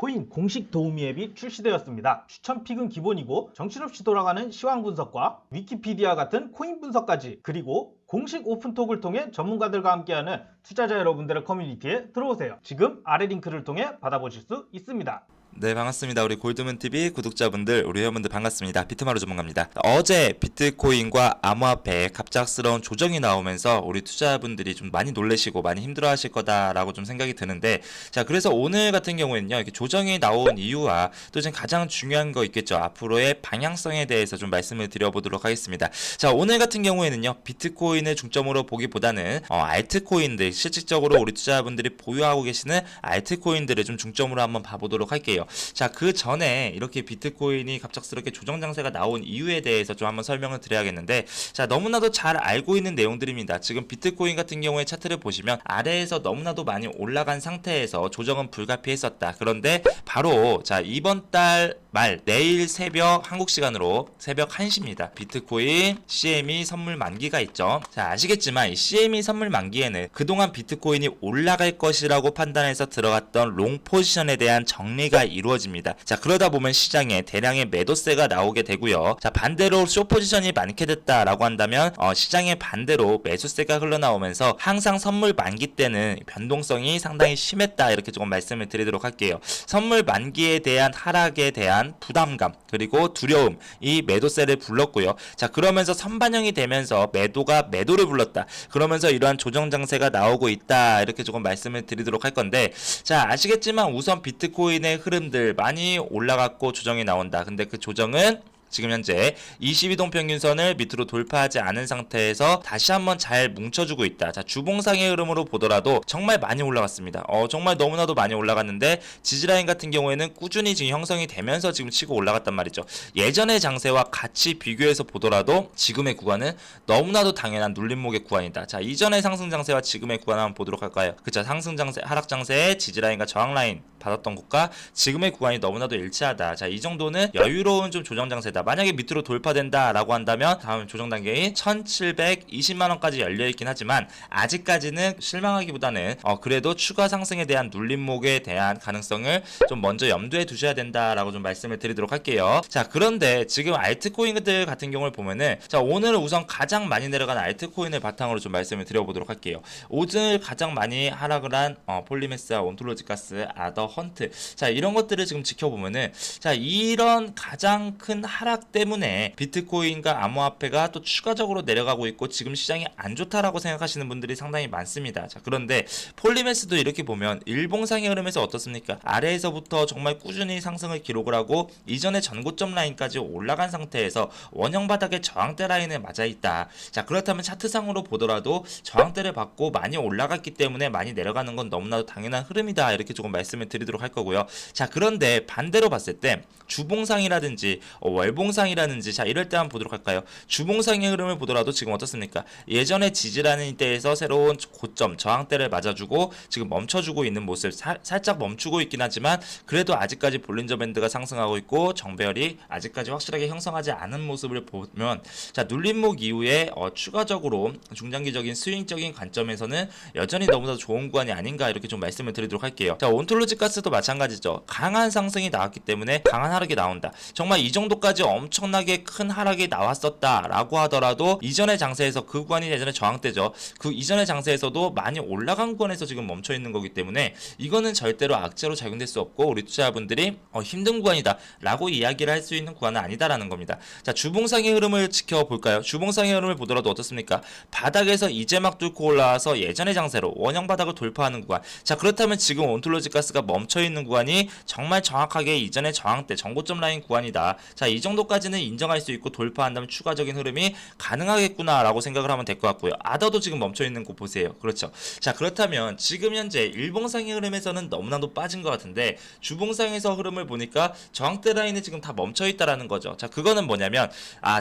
코인 공식 도우미 앱이 출시되었습니다. 추천 픽은 기본이고 정신없이 돌아가는 시황 분석과 위키피디아 같은 코인 분석까지, 그리고 공식 오픈톡을 통해 전문가들과 함께하는 투자자 여러분들의 커뮤니티에 들어오세요. 지금 아래 링크를 통해 받아보실 수 있습니다. 네, 반갑습니다. 우리 골드문TV 구독자분들, 우리 회원분들 반갑습니다. 비트마루 전문가입니다. 어제 비트코인과 암호화폐에 갑작스러운 조정이 나오면서 우리 투자자분들이 좀 많이 놀라시고 많이 힘들어하실 거다라고 좀 생각이 드는데, 자, 그래서 오늘 같은 경우에는요, 이렇게 조정이 나온 이유와 또 지금 가장 중요한 거 있겠죠. 앞으로의 방향성에 대해서 좀 말씀을 드려보도록 하겠습니다. 자, 오늘 같은 경우에는요, 비트코인을 중점으로 보기보다는 알트코인들, 실질적으로 우리 투자자분들이 보유하고 계시는 알트코인들을 좀 중점으로 한번 봐보도록 할게요. 자, 그 전에 이렇게 비트코인이 갑작스럽게 조정 장세가 나온 이유에 대해서 좀 한번 설명을 드려야겠는데, 자, 너무나도 잘 알고 있는 내용들입니다. 지금 비트코인 같은 경우에 차트를 보시면 아래에서 너무나도 많이 올라간 상태에서 조정은 불가피했었다. 그런데 바로 자, 이번 달 말 내일 새벽 한국 시간으로 새벽 1시입니다. 비트코인 CME 선물 만기가 있죠. 자, 아시겠지만 이 CME 선물 만기에는 그동안 비트코인이 올라갈 것이라고 판단해서 들어갔던 롱 포지션에 대한 정리가 이루어집니다. 자, 그러다 보면 시장에 대량의 매도세가 나오게 되고요. 자, 반대로 숏 포지션이 많게 됐다라고 한다면 시장에 반대로 매수세가 흘러나오면서 항상 선물 만기 때는 변동성이 상당히 심했다, 이렇게 조금 말씀을 드리도록 할게요. 선물 만기에 대한 하락에 대한 부담감 그리고 두려움, 이 매도세를 불렀고요. 자, 그러면서 선반영이 되면서 매도가 매도를 불렀다. 그러면서 이러한 조정 장세가 나오고 있다, 이렇게 조금 말씀을 드리도록 할 건데, 자, 아시겠지만 우선 비트코인의 흐름들 많이 올라갔고 조정이 나온다. 근데 그 조정은 지금 현재 22동 평균선을 밑으로 돌파하지 않은 상태에서 다시 한번 잘 뭉쳐주고 있다. 자, 주봉상의 흐름으로 보더라도 정말 많이 올라갔습니다. 정말 너무나도 많이 올라갔는데 지지라인 같은 경우에는 꾸준히 지금 형성이 되면서 지금 치고 올라갔단 말이죠. 예전의 장세와 같이 비교해서 보더라도 지금의 구간은 너무나도 당연한 눌림목의 구간이다. 자, 이전의 상승 장세와 지금의 구간 한번 보도록 할까요? 그쵸, 상승 장세, 하락 장세의 지지라인과 저항 라인 받았던 곳과 지금의 구간이 너무나도 일치하다. 자, 이 정도는 여유로운 좀 조정 장세다. 만약에 밑으로 돌파된다라고 한다면 다음 조정 단계인 1720만원까지 열려있긴 하지만 아직까지는 실망하기보다는 그래도 추가 상승에 대한 눌림목에 대한 가능성을 좀 먼저 염두에 두셔야 된다라고 좀 말씀을 드리도록 할게요. 자, 그런데 지금 알트코인들 같은 경우를 보면은, 자, 오늘은 우선 가장 많이 내려간 알트코인을 바탕으로 좀 말씀을 드려보도록 할게요. 오늘 가장 많이 하락을 한 폴리메스와 온톨로지가스, 아더, 헌트, 자, 이런 것들을 지금 지켜보면은, 자, 이런 가장 큰 하락 때문에 비트코인과 암호화폐가 또 추가적으로 내려가고 있고 지금 시장이 안 좋다라고 생각하시는 분들이 상당히 많습니다. 자, 그런데 폴리메스도 이렇게 보면 일봉상의 흐름에서 어떻습니까? 아래에서부터 정말 꾸준히 상승을 기록을 하고 이전의 전고점 라인까지 올라간 상태에서 원형 바닥의 저항대 라인에 맞아 있다. 자, 그렇다면 차트상으로 보더라도 저항대를 받고 많이 올라갔기 때문에 많이 내려가는 건 너무나도 당연한 흐름이다, 이렇게 조금 말씀을 드리도록 할 거고요. 자, 그런데 반대로 봤을 때 주봉상이라든지 월봉상이라든지, 자, 이럴 때 한번 보도록 할까요? 주봉상의 흐름을 보더라도 지금 어떻습니까? 예전에 지지라는 때에서 새로운 고점 저항대를 맞아주고 지금 멈춰주고 있는 모습, 살짝 멈추고 있긴 하지만 그래도 아직까지 볼린저 밴드가 상승하고 있고 정배열이 아직까지 확실하게 형성하지 않은 모습을 보면, 자, 눌림목 이후에 추가적으로 중장기적인 스윙적인 관점에서는 여전히 너무나 좋은 구간이 아닌가, 이렇게 좀 말씀을 드리도록 할게요. 자, 온톨로지가스도 마찬가지죠. 강한 상승이 나왔기 때문에 강한 하락이 나온다. 정말 이 정도까지 엄청나게 큰 하락이 나왔었다라고 하더라도 이전의 장세에서 그 구간이 예전에 저항대죠. 그 이전의 장세에서도 많이 올라간 구간에서 지금 멈춰 있는 거기 때문에 이거는 절대로 악재로 작용될 수 없고 우리 투자자분들이 힘든 구간이다 라고 이야기를 할 수 있는 구간은 아니다라는 겁니다. 자, 주봉상의 흐름을 지켜볼까요? 주봉상의 흐름을 보더라도 어떻습니까? 바닥에서 이제 막 뚫고 올라와서 예전의 장세로 원형 바닥을 돌파하는 구간. 자, 그렇다면 지금 온톨로지가스가 멈춰 있는 구간이 정말 정확하게 이전의 저항대 전고점 라인 구간이다. 자, 이 정도까지는 인정할 수 있고 돌파한다면 추가적인 흐름이 가능하겠구나 라고 생각을 하면 될 것 같고요. 아더도 지금 멈춰있는 곳 보세요. 그렇죠. 자, 그렇다면 지금 현재 일봉상의 흐름에서는 너무나도 빠진 것 같은데 주봉상에서 흐름을 보니까 저항대 라인이 지금 다 멈춰있다라는 거죠. 자, 그거는 뭐냐면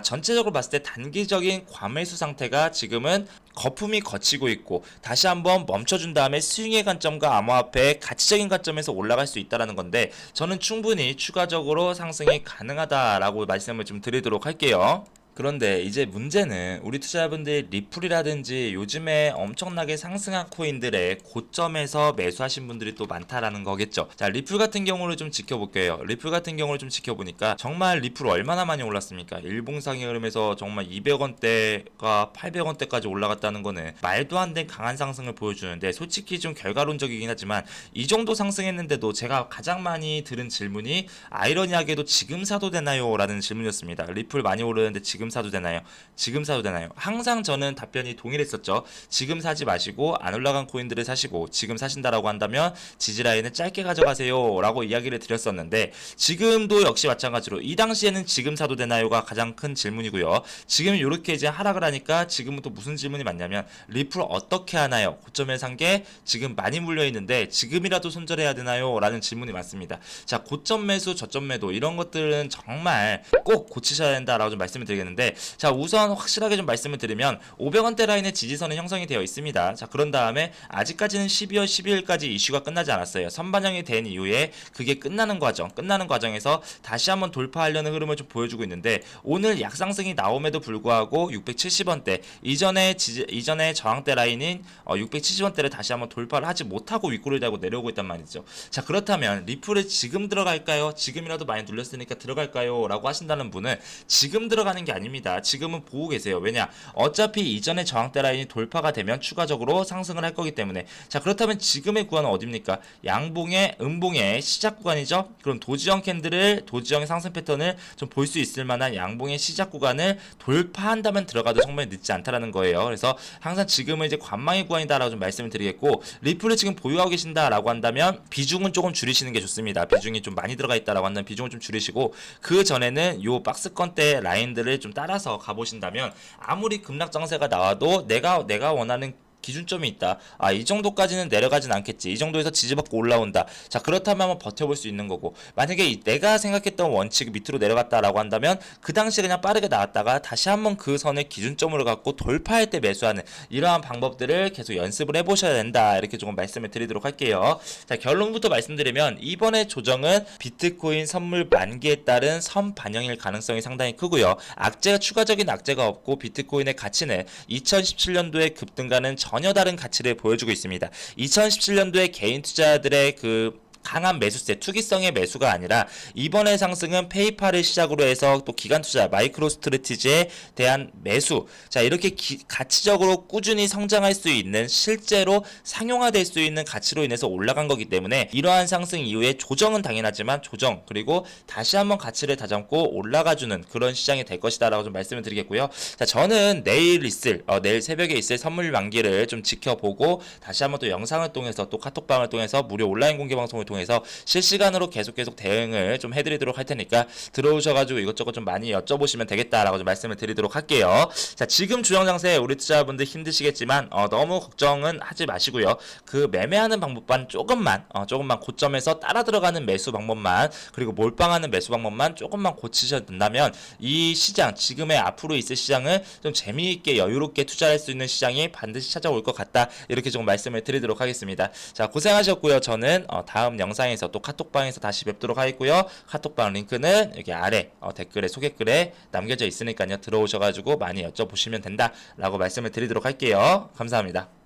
전체적으로 봤을 때 단기적인 과매수 상태가 지금은 거품이 거치고 있고 다시 한번 멈춰준 다음에 스윙의 관점과 암호화폐의 가치적인 관점에서 올라갈 수 있다는 건데, 저는 충분히 추가적으로 상승이 가능하다라고 말씀을 좀 드리도록 할게요. 그런데 이제 문제는 우리 투자자분들 리플이라든지 요즘에 엄청나게 상승한 코인들의 고점에서 매수하신 분들이 또 많다라는 거겠죠. 자, 리플 같은 경우를 좀 지켜볼게요. 리플 같은 경우를 좀 지켜보니까 정말 리플 얼마나 많이 올랐습니까? 일봉상의 흐름에서 정말 200원대가 800원대까지 올라갔다는 거는 말도 안 된 강한 상승을 보여주는데, 솔직히 좀 결과론적이긴 하지만 이 정도 상승했는데도 제가 가장 많이 들은 질문이 아이러니하게도 지금 사도 되나요? 라는 질문이었습니다. 리플 많이 오르는데 지금 사도 되나요? 지금 사도 되나요? 항상 저는 답변이 동일했었죠. 지금 사지 마시고 안 올라간 코인들을 사시고, 지금 사신다라고 한다면 지지라인을 짧게 가져가세요 라고 이야기를 드렸었는데, 지금도 역시 마찬가지로 이 당시에는 지금 사도 되나요가 가장 큰 질문이고요. 지금 이렇게 이제 하락을 하니까 지금은 또 무슨 질문이 많냐면, 리플 어떻게 하나요? 고점에 산 게 지금 많이 물려 있는데 지금이라도 손절해야 되나요? 라는 질문이 많습니다. 자, 고점 매수, 저점 매도 이런 것들은 정말 꼭 고치셔야 된다라고 좀 말씀을 드리겠는데, 자, 우선 확실하게 좀 말씀을 드리면 500원대 라인의 지지선은 형성이 되어 있습니다. 자, 그런 다음에 아직까지는 12월 12일까지 이슈가 끝나지 않았어요. 선반영이 된 이후에 그게 끝나는 과정에서 다시 한번 돌파하려는 흐름을 좀 보여주고 있는데, 오늘 약상승이 나옴에도 불구하고 670원대 이전에 저항대 라인인 670원대를 다시 한번 돌파를 하지 못하고 윗골을 달고 내려오고 있단 말이죠. 자, 그렇다면 리플을 지금 들어갈까요? 지금이라도 많이 눌렸으니까 들어갈까요? 라고 하신다는 분은 지금 들어가는 게 아닙니다. 지금은 보고 계세요. 왜냐? 어차피 이전에 저항대 라인이 돌파가 되면 추가적으로 상승을 할 거기 때문에. 자, 그렇다면 지금의 구간은 어딥니까? 양봉의 음봉의 시작 구간이죠. 그럼 도지형 상승 패턴을 좀 볼 수 있을 만한 양봉의 시작 구간을 돌파한다면 들어가도 정말 늦지 않다라는 거예요. 그래서 항상 지금은 이제 관망의 구간이다라고 좀 말씀을 드리겠고, 리플을 지금 보유하고 계신다라고 한다면 비중은 조금 줄이시는 게 좋습니다. 비중이 좀 많이 들어가 있다라고 한다면 비중을 좀 줄이시고, 그 전에는 요 박스권대 라인들을 좀 따라서 가보신다면, 아무리 급락 장세가 나와도 내가 원하는 기준점이 있다. 이 정도까지는 내려가진 않겠지. 이 정도에서 지지받고 올라온다. 자, 그렇다면 한번 버텨볼 수 있는 거고, 만약에 내가 생각했던 원칙이 밑으로 내려갔다라고 한다면 그 당시에 그냥 빠르게 나왔다가 다시 한번 그 선을 기준점으로 갖고 돌파할 때 매수하는 이러한 방법들을 계속 연습을 해보셔야 된다. 이렇게 조금 말씀을 드리도록 할게요. 자, 결론부터 말씀드리면 이번에 조정은 비트코인 선물 만기에 따른 선반영일 가능성이 상당히 크고요. 추가적인 악재가 없고 비트코인의 가치는 2017년도에 급등가는 전혀 다른 가치를 보여주고 있습니다. 2017년도에 개인 투자들의 강한 매수세, 투기성의 매수가 아니라 이번의 상승은 페이팔을 시작으로 해서 또 기관투자, 마이크로스트래티지에 대한 매수. 자, 이렇게 가치적으로 꾸준히 성장할 수 있는, 실제로 상용화될 수 있는 가치로 인해서 올라간 거기 때문에, 이러한 상승 이후에 조정은 당연하지만 그리고 다시 한번 가치를 다잡고 올라가주는 그런 시장이 될 것이다 라고 좀 말씀을 드리겠고요. 자, 저는 내일 새벽에 있을 선물 만기를 좀 지켜보고 다시 한번 또 영상을 통해서 또 카톡방을 통해서 무료 온라인 공개 방송을 통해서 실시간으로 계속 대응을 좀 해드리도록 할 테니까 들어오셔가지고 이것저것 좀 많이 여쭤보시면 되겠다라고 좀 말씀을 드리도록 할게요. 자, 지금 주영 장세에 우리 투자자분들 힘드시겠지만 너무 걱정은 하지 마시고요. 그 매매하는 방법만 조금만 고점에서 따라 들어가는 매수 방법만, 그리고 몰빵하는 매수 방법만 조금만 고치셔야 된다면 이 시장, 지금의 앞으로 있을 시장을 좀 재미있게 여유롭게 투자할 수 있는 시장이 반드시 찾아올 것 같다. 이렇게 좀 말씀을 드리도록 하겠습니다. 자, 고생하셨고요. 저는 다음 영상에서 또 카톡방에서 다시 뵙도록 하겠고요. 카톡방 링크는 여기 아래 댓글에, 소개글에 남겨져 있으니까요. 들어오셔가지고 많이 여쭤보시면 된다라고 말씀을 드리도록 할게요. 감사합니다.